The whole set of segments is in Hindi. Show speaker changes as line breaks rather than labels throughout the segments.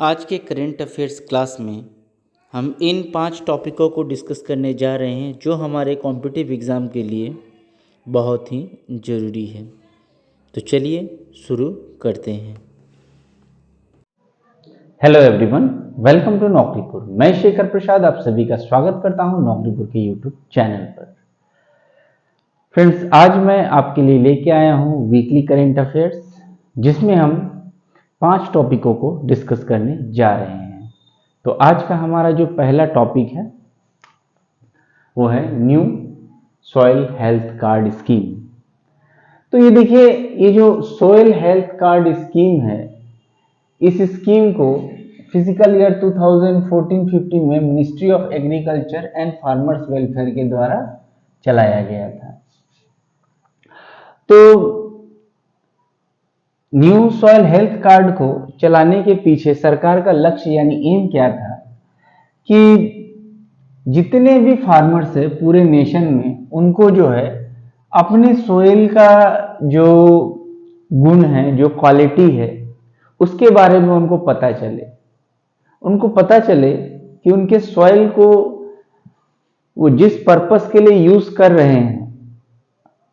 आज के करेंट अफेयर्स क्लास में हम इन 5 टॉपिकों को डिस्कस करने जा रहे हैं जो हमारे कॉम्पिटिटिव एग्ज़ाम के लिए बहुत ही ज़रूरी है। तो चलिए शुरू करते हैं।
Hello everyone, welcome to Naukripur. मैं शेखर प्रसाद आप सभी का स्वागत करता हूं नौकरीपुर के यूट्यूब चैनल पर। फ्रेंड्स, आज मैं आपके लिए लेके आया हूं वीकली करेंट अफेयर्स, जिसमें हम 5 टॉपिकों को डिस्कस करने जा रहे हैं। तो आज का हमारा जो पहला टॉपिक है वो है new soil health card scheme. तो ये देखिए, ये जो सॉइल हेल्थ कार्ड स्कीम है, इस स्कीम को फिजिकल ईयर 2014-15 में ministry of agriculture and farmers welfare के द्वारा चलाया गया था। तो न्यू सॉइल हेल्थ कार्ड को चलाने के पीछे सरकार का लक्ष्य यानी एम क्या था कि जितने भी फार्मर्स है पूरे नेशन में, उनको जो है अपने सोइल का जो गुण है, जो क्वालिटी है, उसके बारे में उनको पता चले कि उनके सॉइल को वो जिस पर्पस के लिए यूज कर रहे हैं,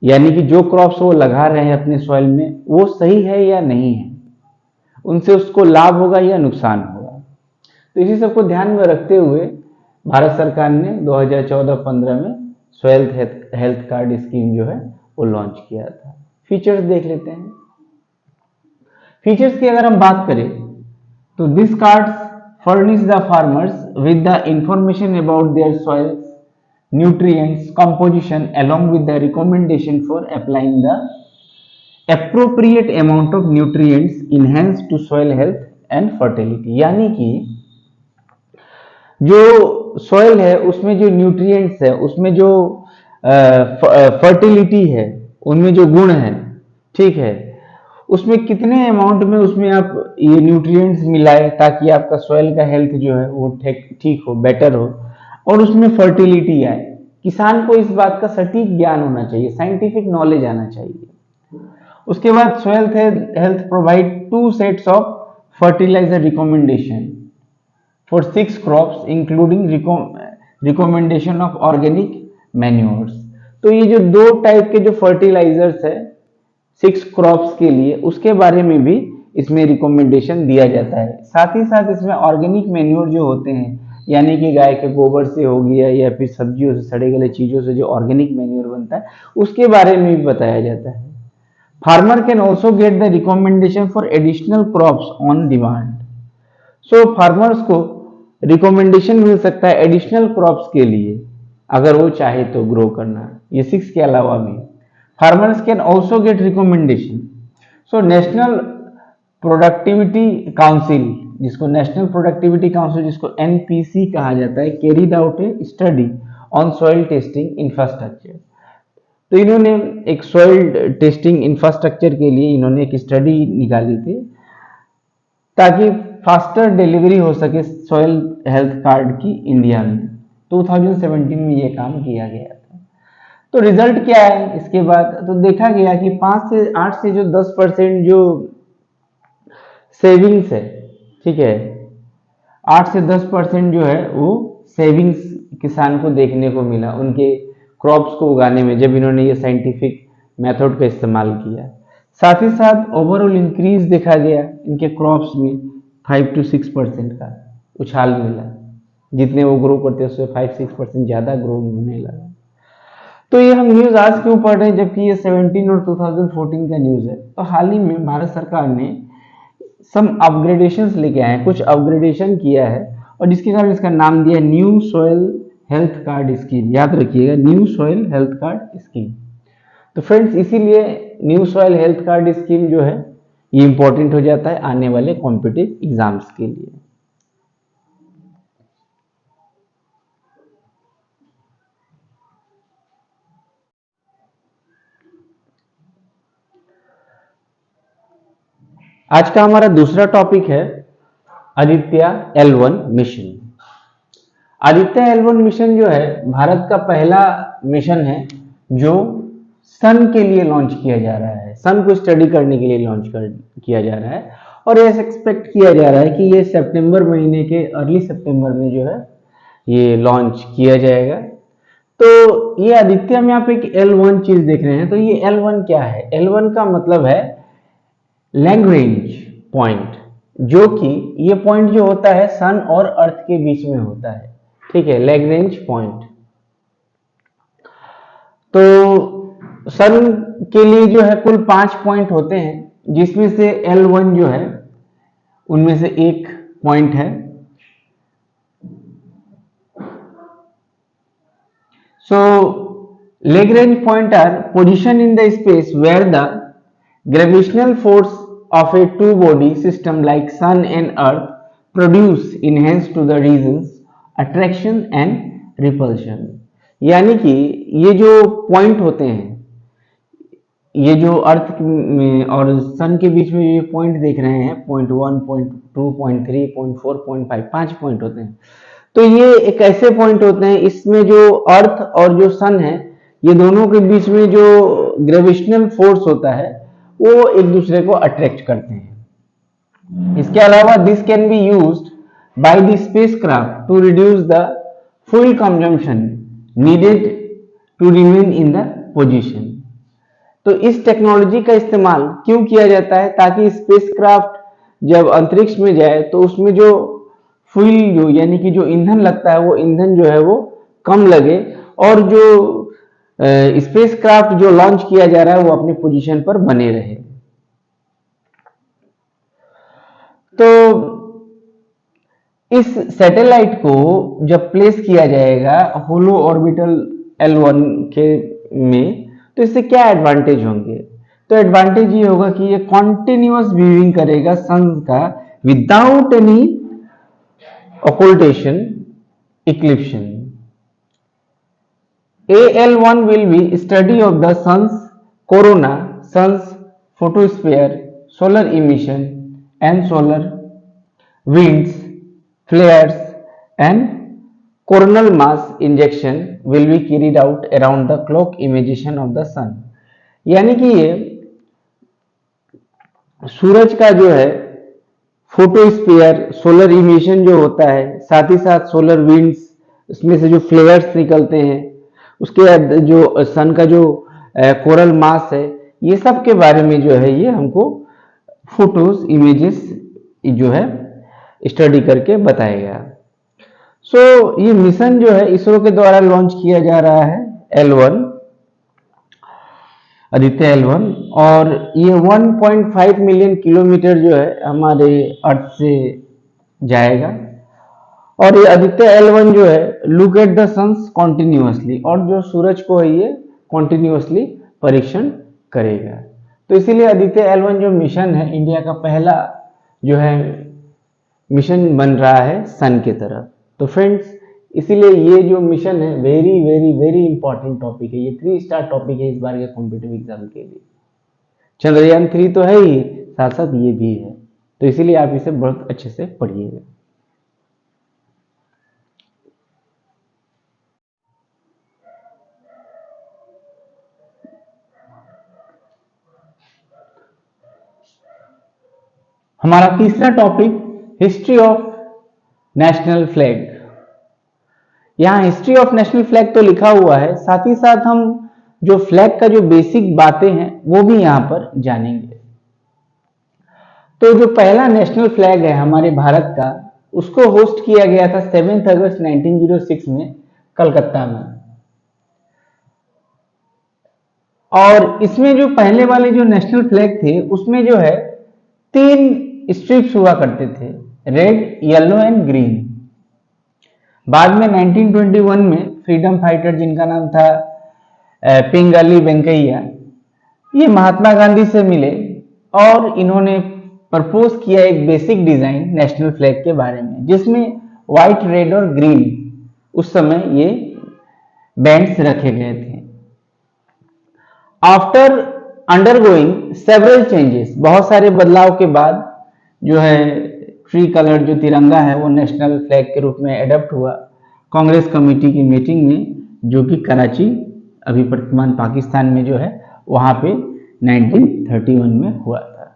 यानी कि जो क्रॉप्स वो लगा रहे हैं अपने सॉइल में, वो सही है या नहीं है, उनसे उसको लाभ होगा या नुकसान होगा। तो इसी सबको ध्यान में रखते हुए भारत सरकार ने 2014-15 में सॉइल हेल्थ कार्ड स्कीम जो है वो लॉन्च किया था। फीचर्स देख लेते हैं। फीचर्स की अगर हम बात करें तो this cards furnish the farmers with the information about their soils, nutrients, composition along with the recommendation for applying the appropriate amount of nutrients enhanced to soil health and fertility। यानी कि जो सॉइल है उसमें जो न्यूट्रिएंट्स है, उसमें जो फर्टिलिटी है, उनमें जो गुण है, ठीक है, उसमें कितने अमाउंट में उसमें आप ये न्यूट्रिएंट्स मिलाए ताकि आपका सॉइल का हेल्थ जो है वो ठीक हो, बेटर हो, और उसमें फर्टिलिटी आए। किसान को इस बात का सटीक ज्ञान होना चाहिए, साइंटिफिक नॉलेज आना चाहिए। उसके बाद soil health provide 2 sets of fertilizer recommendation for 6 crops including recommendation of organic manures. तो ये जो 2 टाइप के जो फर्टिलाइजर्स है 6 क्रॉप्स के लिए, उसके बारे में भी इसमें रिकमेंडेशन दिया जाता है। साथ ही साथ इसमें ऑर्गेनिक मैन्योर जो होते हैं, यानी कि गाय के गोबर से हो गया या फिर सब्जियों से, सड़े गले चीजों से जो ऑर्गेनिक मैन्योर बनता है, उसके बारे में भी बताया जाता है। Farmer can also get the recommendation for additional crops on demand. So farmers को रिकमेंडेशन मिल सकता है एडिशनल क्रॉप्स के लिए, अगर वो चाहे तो ग्रो करना। ये 6 के अलावा भी farmers can also get recommendation। so national productivity council, जिसको नेशनल प्रोडक्टिविटी काउंसिल, जिसको एनपीसी कहा जाता है, carried out A study on soil testing infrastructure. तो इन्होंने एक सॉइल टेस्टिंग इंफ्रास्ट्रक्चर के लिए इन्होंने एक स्टडी निकाली थी ताकि फास्टर डिलीवरी हो सके सॉइल हेल्थ कार्ड की इंडिया में। 2017 में ये काम किया गया। तो रिजल्ट क्या है इसके बाद? तो देखा गया कि 5 से 8 से जो 10% जो सेविंग्स है, ठीक है, 8 से 10% जो है वो सेविंग्स किसान को देखने को मिला उनके क्रॉप्स को उगाने में, जब इन्होंने ये साइंटिफिक मेथड का इस्तेमाल किया। साथ ही साथ ओवरऑल इंक्रीज देखा गया इनके क्रॉप्स में 5 to 6% का उछाल मिला। जितने वो ग्रो करते हैं उससे 5-6% ज्यादा ग्रो होने लगा। तो ये हम न्यूज आज क्यों पढ़ रहे हैं जबकि ये 17 और 2014 का न्यूज है? तो हाल ही में भारत सरकार ने सम अपग्रेडेशंस लेके आए हैं, कुछ अपग्रेडेशन किया है, और जिसके कारण इसका नाम दिया new soil health card scheme. याद रखिएगा, new soil health card scheme. तो फ्रेंड्स, इसीलिए new soil health card scheme जो है ये इंपॉर्टेंट हो जाता है आने वाले कॉम्पिटिटिव एग्जाम्स के लिए। आज का हमारा दूसरा टॉपिक है Aditya L1 mission. Aditya L1 mission जो है भारत का पहला मिशन है जो सन के लिए लॉन्च किया जा रहा है, सन को स्टडी करने के लिए लॉन्च किया जा रहा है। और ऐसा एक्सपेक्ट किया जा रहा है कि ये सितंबर महीने के अर्ली सितंबर में जो है ये लॉन्च किया जाएगा। तो ये आदित्य में आप एक L1 चीज देख रहे हैं, तो ये L1 क्या है? L1 का मतलब है लैग्रेंज पॉइंट, जो कि ये पॉइंट जो होता है सन और अर्थ के बीच में होता है, ठीक है, लैग्रेंज पॉइंट। तो सन के लिए जो है कुल 5 पॉइंट होते हैं, जिसमें से L1 जो है उनमें से एक पॉइंट है। So Lagrange point are position in the space where the gravitational force of a two body system like Sun and Earth produce enhance to the regions attraction and repulsion। यानी कि ये जो पॉइंट होते हैं, ये जो अर्थ में और सन के बीच में ये पॉइंट देख रहे हैं, point 1, point 2, point 3, point 4, point 5, 5 point होते हैं। तो ये एक ऐसे पॉइंट होते हैं, इसमें जो अर्थ और जो सन है, ये दोनों के बीच में जो ग्रेविटेशनल फोर्स होता है वो एक दूसरे को अट्रैक्ट करते हैं। इसके अलावा this can be used by the spacecraft to reduce the fuel consumption needed to remain in the position. तो इस टेक्नोलॉजी का इस्तेमाल क्यों किया जाता है? ताकि स्पेसक्राफ्ट जब अंतरिक्ष में जाए तो उसमें जो फ्यूल जो यानी कि जो ईंधन लगता है वो ईंधन जो है वो कम लगे, और जो स्पेसक्राफ्ट जो लॉन्च किया जा रहा है वो अपनी पोजीशन पर बने रहे। तो इस सैटेलाइट को जब प्लेस किया जाएगा होलो ऑर्बिटल L1 के में, तो इससे क्या एडवांटेज होंगे? तो एडवांटेज ये होगा कि ये कॉन्टिन्यूअस व्यूइंग करेगा सन का without any occultation, eclipsion। AL1 will be study of the sun's corona, sun's photosphere, solar emission and solar winds, flares and coronal mass injection will be carried out around the clock imagination of the sun। यानी कि ये सूरज का जो है फोटोस्फीयर, सोलर इमिशन जो होता है, साथ ही साथ सोलर विंड्स, इसमें से जो फ्लेयर्स निकलते हैं, उसके बाद जो सन का जो कोरल मास है, ये सब के बारे में जो है ये हमको फोटोज इमेजेस जो है स्टडी करके बताएगा। सो ये मिशन जो है इसरो के द्वारा लॉन्च किया जा रहा है L1, आदित्य L1, और ये 1.5 मिलियन किलोमीटर जो है हमारे अर्थ से जाएगा। और ये आदित्य L1 जो है look at the suns continuously, और जो सूरज को है ये कॉन्टिन्यूसली परीक्षण करेगा। तो इसीलिए आदित्य L1 जो मिशन है इंडिया का पहला जो है मिशन बन रहा है सन की तरफ। तो फ्रेंड्स, इसीलिए ये जो मिशन है very very very important topic है, ये 3 स्टार टॉपिक है इस बार के कॉम्पिटिटिव एग्जाम के लिए। चंद्रयान 3 तो है ही, साथ साथ ये भी है, तो इसीलिए आप इसे बहुत अच्छे से पढ़िएगा। हमारा तीसरा topic history of national flag. यहाँ हिस्ट्री ऑफ नेशनल फ्लैग तो लिखा हुआ है, साथ ही साथ हम जो फ्लैग का जो बेसिक बातें हैं वो भी यहाँ पर जानेंगे। तो जो पहला नेशनल फ्लैग है हमारे भारत का, उसको होस्ट किया गया था 7 अगस्त 1906 में कलकत्ता में। और इसमें जो पहले वाले जो नेशनल फ्लैग थे उसमें जो है 3 स्ट्रिप्स हुआ करते थे, रेड, येलो एंड ग्रीन। बाद में 1921 में फ्रीडम फाइटर जिनका नाम था पिंगली वेंकैया, ये महात्मा गांधी से मिले और इन्होंने प्रपोज किया एक बेसिक डिजाइन नेशनल फ्लैग के बारे में, जिसमें व्हाइट, रेड और ग्रीन उस समय ये बैंड्स रखे गए थे। आफ्टर अंडरगोइंग सेवरल चेंजेस, बहुत सारे बदलाव के बाद जो है ट्री कलर जो तिरंगा है वो नेशनल फ्लैग के रूप में एडप्ट हुआ कांग्रेस कमेटी की मीटिंग में, जो कि कराची अभी वर्तमान पाकिस्तान में जो है वहां पे 1931 में हुआ था।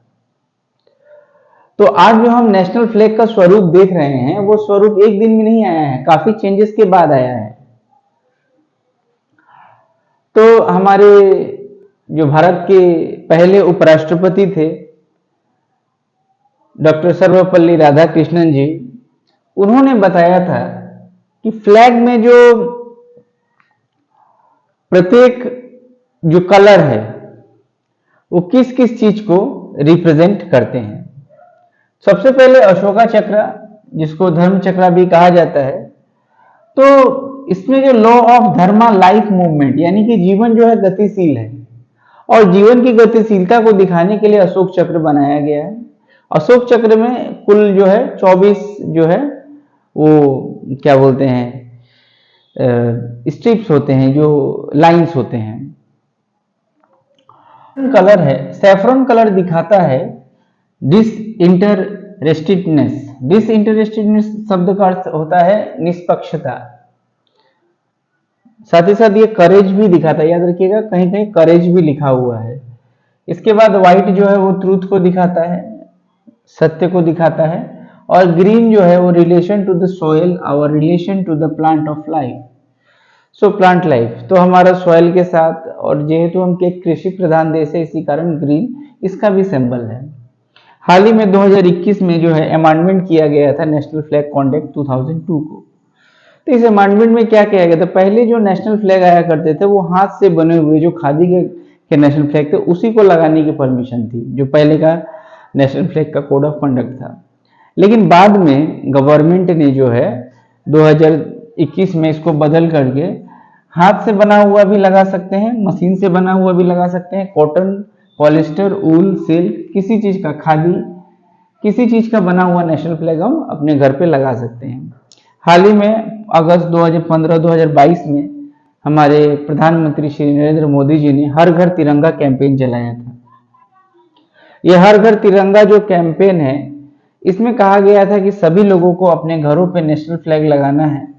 तो आज जो हम नेशनल फ्लैग का स्वरूप देख रहे हैं वो स्वरूप एक दिन में नहीं आया है, काफी चेंजेस के बाद आया है। तो हमारे जो भारत के पहले उपराष्ट्रपति थे डॉक्टर सर्वपल्ली राधाकृष्णन जी, उन्होंने बताया था कि फ्लैग में जो प्रत्येक जो कलर है वो किस किस चीज को रिप्रेजेंट करते हैं। सबसे पहले अशोका चक्र, जिसको धर्म चक्र भी कहा जाता है, तो इसमें जो law of Dharma life movement, यानी कि जीवन जो है गतिशील है और जीवन की गतिशीलता को दिखाने के लिए अशोक चक्र बनाया गया है। अशोक चक्र में कुल जो है 24 जो है वो क्या बोलते हैं स्ट्रिप्स होते हैं, जो लाइंस होते हैं। कलर है, सैफरन कलर दिखाता है डिसइंटरेस्टेडनेस। डिसइंटरेस्टेडनेस शब्द का अर्थ होता है निष्पक्षता। साथ ही साथ ये करेज भी दिखाता है, याद रखिएगा कहीं कहीं करेज भी लिखा हुआ है। इसके बाद व्हाइट जो है वो ट्रूथ को दिखाता है, सत्य को दिखाता है। और ग्रीन जो है वो relation to the soil, our relation to the plant of life. So plant life तो हमारा सॉइल के साथ, और जेहेतु हम एक कृषि प्रधान देश है इसी कारण ग्रीन इसका भी सिंबल है। हाल ही में 2021 में जो है अमेंडमेंट किया गया था नेशनल फ्लैग कॉन्डेक्ट 2002 को। तो इस अमेंडमेंट में क्या किया गया था, पहले जो नेशनल फ्लैग आया करते थे वो हाथ से बने हुए जो खादी के नेशनल फ्लैग थे उसी को लगाने की परमिशन थी, जो पहले का नेशनल फ्लैग का कोड ऑफ कंडक्ट था। लेकिन बाद में गवर्नमेंट ने जो है 2021 में इसको बदल करके हाथ से बना हुआ भी लगा सकते हैं, मशीन से बना हुआ भी लगा सकते हैं, कॉटन, पॉलिस्टर, ऊल, सिल्क, किसी चीज का, खादी, किसी चीज का बना हुआ नेशनल फ्लैग हम अपने घर पे लगा सकते हैं। हाल ही में अगस्त 2015-2022 में हमारे प्रधानमंत्री श्री नरेंद्र मोदी जी ने हर घर तिरंगा कैंपेन चलाया था। यह हर घर तिरंगा जो कैंपेन है, इसमें कहा गया था कि सभी लोगों को अपने घरों पे नेशनल फ्लैग लगाना है।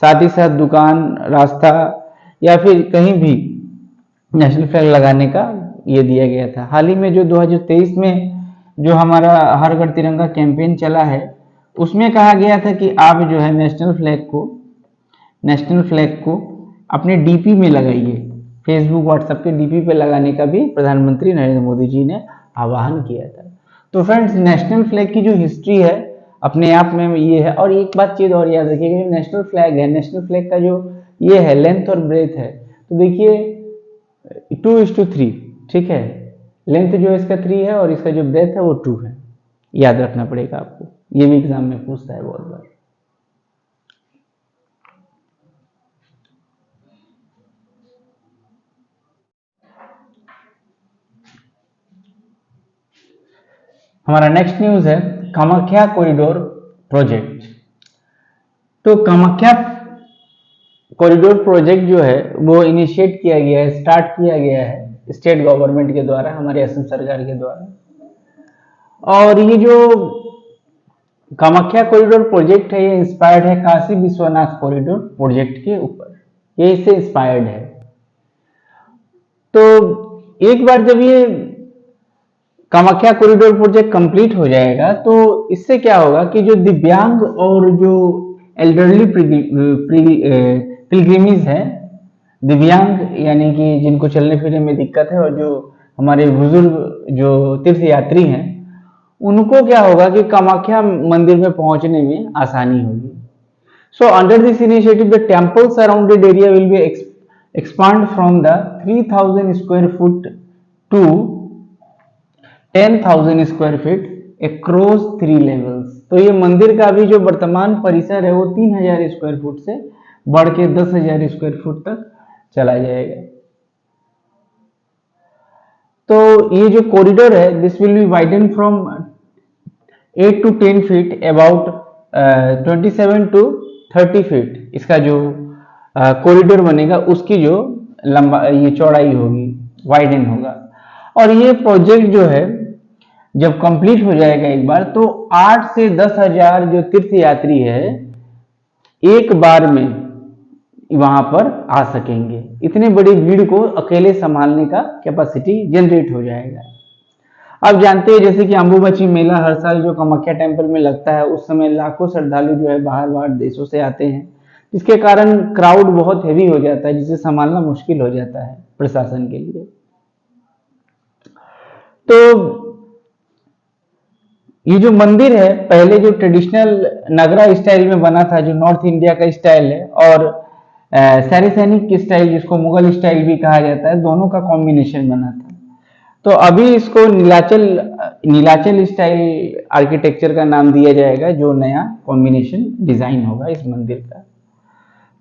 साथ ही साथ दुकान, रास्ता या फिर कहीं भी नेशनल फ्लैग लगाने का ये दिया गया था। हाल ही में जो 2023 में जो हमारा हर घर तिरंगा कैंपेन चला है, उसमें कहा गया था कि आप जो है नेशनल फ्लैग को अपने डीपी में लगाइए। फेसबुक, व्हाट्सएप के डीपी पे लगाने का भी प्रधानमंत्री नरेंद्र मोदी जी ने आह्वान किया था। तो फ्रेंड्स, नेशनल फ्लैग की जो हिस्ट्री है अपने आप में ये है। और एक बात चीज और याद रखिएगा, जो नेशनल फ्लैग है, नेशनल फ्लैग का जो ये है लेंथ और ब्रेथ है, तो देखिए 2:3, ठीक है। लेंथ जो इसका 3 है और इसका जो ब्रेथ है वो 2 है। याद रखना पड़ेगा आपको, ये भी एग्जाम में पूछता है बहुत बार। हमारा नेक्स्ट न्यूज है कामाख्या कॉरिडोर प्रोजेक्ट। तो कामाख्या कॉरिडोर प्रोजेक्ट जो है वो इनिशिएट किया गया है, स्टार्ट किया गया है स्टेट गवर्नमेंट के द्वारा, हमारे असम सरकार के द्वारा। और ये जो कामाख्या कॉरिडोर प्रोजेक्ट है ये इंस्पायर्ड है काशी विश्वनाथ कॉरिडोर प्रोजेक्ट के ऊपर, ये इससे इंस्पायर्ड है। तो एक बार जब ये कामाख्या कॉरिडोर प्रोजेक्ट कंप्लीट हो जाएगा तो इससे क्या होगा कि जो दिव्यांग और जो एल्डरली पिलग्रिमीज है, दिव्यांग यानी कि जिनको चलने फिरने में दिक्कत है, और जो हमारे बुजुर्ग जो तीर्थ यात्री हैं, उनको क्या होगा कि कामाख्या मंदिर में पहुंचने में आसानी होगी। So under this initiative the temple surrounded area will be expand from the 3000 square foot to 10,000 square feet across 3 levels. तो ये मंदिर का भी जो वर्तमान परिसर है वो 3000 स्क्वायर फुट से बढ़ के 10,000 स्क्वायर फुट तक चला जाएगा। तो ये जो कॉरिडोर है this will be widen from 8 to 10 feet about 27 to 30 feet. इसका जो कॉरिडोर बनेगा उसकी जो लंबा ये चौड़ाई होगी, वाइडन होगा। और ये प्रोजेक्ट जो है जब कंप्लीट हो जाएगा एक बार, तो 8 से 10,000 जो तीर्थ यात्री है एक बार में वहां पर आ सकेंगे। इतनी बड़ी भीड़ को अकेले संभालने का कैपेसिटी जनरेट हो जाएगा। आप जानते हैं जैसे कि अम्बुबाची मेला हर साल जो कामाख्या टेम्पल में लगता है, उस समय लाखों श्रद्धालु जो है बाहर देशों से आते हैं, जिसके कारण क्राउड बहुत हैवी हो जाता है, जिसे संभालना मुश्किल हो जाता है प्रशासन के लिए। तो ये जो मंदिर है पहले जो ट्रेडिशनल नगरा स्टाइल में बना था, जो नॉर्थ इंडिया का स्टाइल है, और सैनिक स्टाइल जिसको मुगल स्टाइल भी कहा जाता है, दोनों का कॉम्बिनेशन बना था। तो अभी इसको नीलाचल स्टाइल आर्किटेक्चर का नाम दिया जाएगा, जो नया कॉम्बिनेशन डिजाइन होगा इस मंदिर का।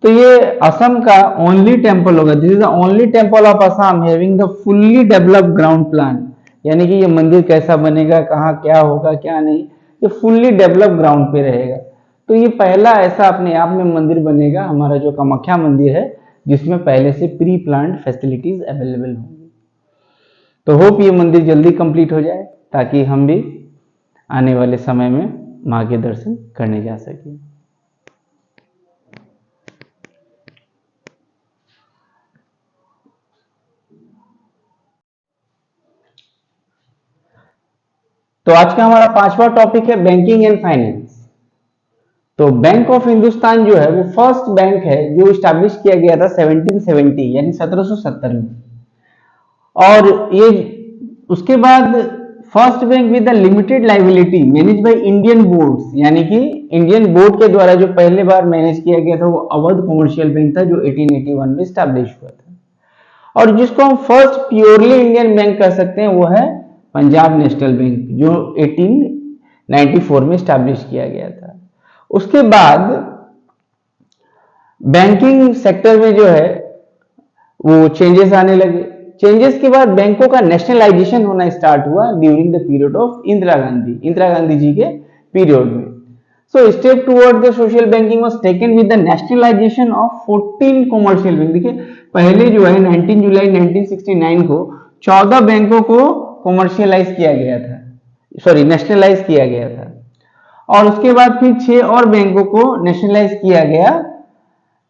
तो ये असम का ओनली टेम्पल होगा, this is the only temple of Assam having the fully developed ground plan. यानी कि ये मंदिर कैसा बनेगा, कहाँ क्या होगा क्या नहीं, ये फुल्ली डेवलप्ड ग्राउंड पे रहेगा। तो ये पहला ऐसा अपने आप में मंदिर बनेगा हमारा जो कामाख्या मंदिर है, जिसमें पहले से प्री प्लान्ड फैसिलिटीज अवेलेबल होंगी। तो होप ये मंदिर जल्दी कंप्लीट हो जाए, ताकि हम भी आने वाले समय में माँ के दर्शन करने जा सकें। तो आज का हमारा 5वां टॉपिक है बैंकिंग एंड फाइनेंस। तो बैंक ऑफ हिंदुस्तान जो है वो फर्स्ट बैंक है जो इस्टेब्लिश किया गया था 1770 यानी 1770 में, और ये उसके बाद first bank with the limited liability manage by Indian boards, यानी कि इंडियन बोर्ड के द्वारा जो पहले बार मैनेज किया गया था वो अवध कॉमर्शियल बैंक था, जो 1881 में इस्टेब्लिश हुआ था। और जिसको हम फर्स्ट प्योरली इंडियन बैंक कह सकते हैं वो है पंजाब नेशनल बैंक, जो 1894 में इस्टेब्लिश किया गया था। उसके बाद बैंकिंग सेक्टर में जो है वो चेंजेस आने लगे। चेंजेस के बाद बैंकों का नेशनलाइजेशन होना स्टार्ट हुआ during the period of Indira Gandhi ji के पीरियड में। So step toward the social banking was taken with the nationalisation of 14 commercial bank. देखिए पहले जो है 19 जुलाई 1969 को 14 बैंकों को कॉमर्शियलाइज किया गया था, सॉरी नेशनलाइज किया गया था, और उसके बाद फिर 6 और बैंकों को नेशनलाइज किया गया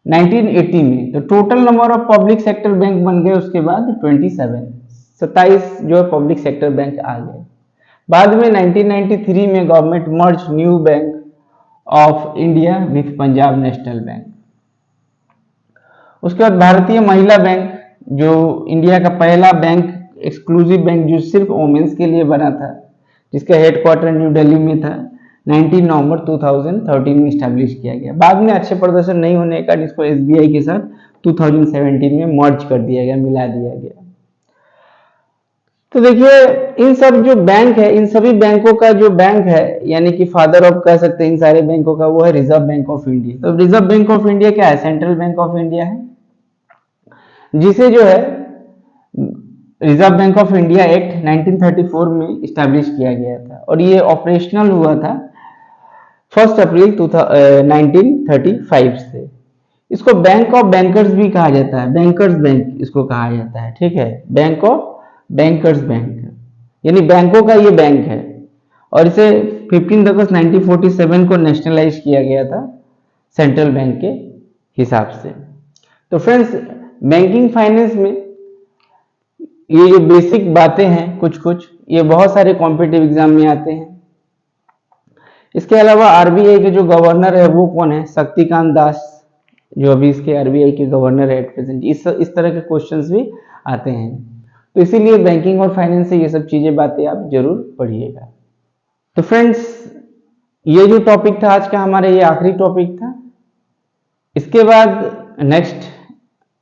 1980 में। तो total number of public sector bank बन गए उसके बाद 27 जो है पब्लिक सेक्टर बैंक आ गए। बाद में 1993 में government merge new bank of India with Punjab national bank. उसके बाद भारतीय महिला बैंक, जो इंडिया का पहला बैंक, एक्सक्लूसिव बैंक जो सिर्फ वोमेन्स के लिए बना था, जिसका हेडक्वार्टर न्यू दिल्ली में था, 19 नवंबर 2013 में स्टैब्लिश किया गया। बाद में अच्छे प्रदर्शन नहीं होने का जिसको एसबीआई के साथ 2017 में मर्ज कर दिया गया, मिला दिया गया। तो देखिए इन सब जो बैंक है, इन सभी बैंकों का जो बैंक है, यानी कि फादर ऑफ कह सकते हैं इन सारे बैंकों का, वो है रिजर्व बैंक ऑफ इंडिया। तो रिजर्व बैंक ऑफ इंडिया क्या है? सेंट्रल बैंक ऑफ इंडिया है, जिसे जो है reserve bank of India act 1934 में इस्टेब्लिश किया गया था, और ये ऑपरेशनल हुआ था 1 अप्रैल 1935 से। इसको बैंक ऑफ बैंकर्स भी कहा जाता है, बैंकर्स बैंक इसको कहा जाता है, ठीक है, बैंक ऑफ बैंकर्स बैंक, यानी बैंकों का ये बैंक है। और इसे 15 अगस्त 1947 को नेशनलाइज किया गया था सेंट्रल बैंक के हिसाब से। तो फ्रेंड्स बैंकिंग फाइनेंस में ये जो बेसिक बातें हैं कुछ ये बहुत सारे कॉम्पिटिटिव एग्जाम में आते हैं। इसके अलावा आरबीआई के जो गवर्नर है वो कौन है? शक्तिकांत दास, जो अभी इसके आरबीआई के गवर्नर है एट प्रेजेंट। इस तरह के क्वेश्चंस भी आते हैं, तो इसीलिए बैंकिंग और फाइनेंस से ये सब चीजें बातें आप जरूर पढ़िएगा। तो फ्रेंड्स ये जो टॉपिक था आज का हमारा, ये आखिरी टॉपिक था। इसके बाद नेक्स्ट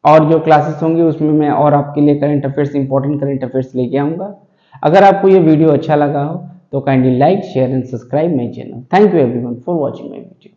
और जो क्लासेस होंगी उसमें मैं और आपके लिए current affairs, important current affairs लेके आऊंगा। अगर आपको ये वीडियो अच्छा लगा हो तो kindly like, share and subscribe my channel. Thank you everyone for watching my video.